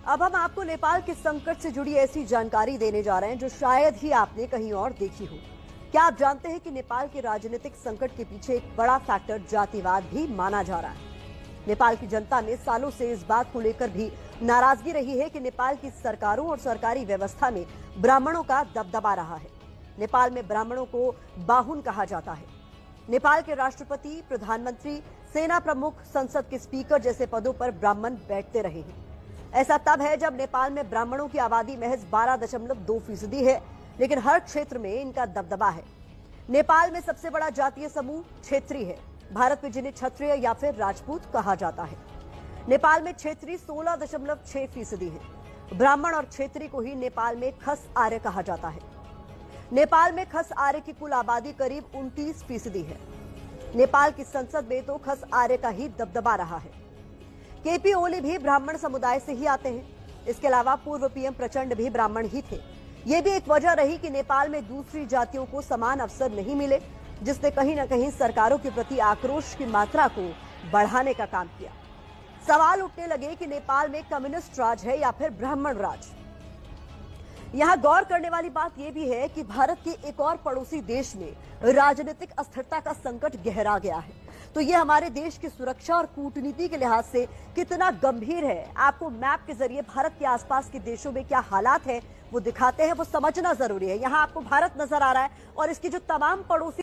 अब हम आपको नेपाल के संकट से जुड़ी ऐसी जानकारी देने जा रहे हैं जो शायद ही आपने कहीं और देखी हो। क्या आप जानते हैं कि नेपाल के राजनीतिक संकट के पीछे एक बड़ा फैक्टर जातिवाद भी माना जा रहा है। नेपाल की जनता में सालों से इस बात को लेकर भी नाराजगी रही है कि नेपाल की सरकारों और सरकारी व्यवस्था में ब्राह्मणों का दबदबा रहा है। नेपाल में ब्राह्मणों को बाहुन कहा जाता है। नेपाल के राष्ट्रपति, प्रधानमंत्री, सेना प्रमुख, संसद के स्पीकर जैसे पदों पर ब्राह्मण बैठते रहे हैं। ऐसा तब है जब नेपाल में ब्राह्मणों की आबादी महज 12.2% है, लेकिन हर क्षेत्र में इनका दबदबा है। नेपाल में सबसे बड़ा जातीय समूह क्षेत्री है। भारत में जिन्हें क्षत्रिय या फिर राजपूत कहा जाता है। नेपाल में क्षेत्री 16.6% है। ब्राह्मण और क्षेत्री को ही नेपाल में खस आर्य कहा जाता है। नेपाल में खस आर्य की कुल आबादी करीब 29% है। नेपाल की संसद में तो खस आर्य का ही दबदबा रहा है। केपी ओली भी ब्राह्मण समुदाय से ही आते हैं। इसके अलावा पूर्व पीएम प्रचंड भी ब्राह्मण ही थे। ये भी एक वजह रही कि नेपाल में दूसरी जातियों को समान अवसर नहीं मिले, जिसने कहीं न कहीं सरकारों के प्रति आक्रोश की मात्रा को बढ़ाने का काम किया। सवाल उठने लगे कि नेपाल में कम्युनिस्ट राज है या फिर ब्राह्मण राज। यहां गौर करने वाली बात यह भी है कि भारत के एक और पड़ोसी देश में राजनीतिक अस्थिरता का संकट गहरा गया है। तो ये हमारे देश की सुरक्षा और कूटनीति के लिहाज से कितना गंभीर है, आपको मैप के जरिए भारत के आसपास के देशों में क्या हालात है वो दिखाते हैं। वो समझना जरूरी है। यहाँ आपको भारत नजर आ रहा है और इसकी जो तमाम पड़ोसी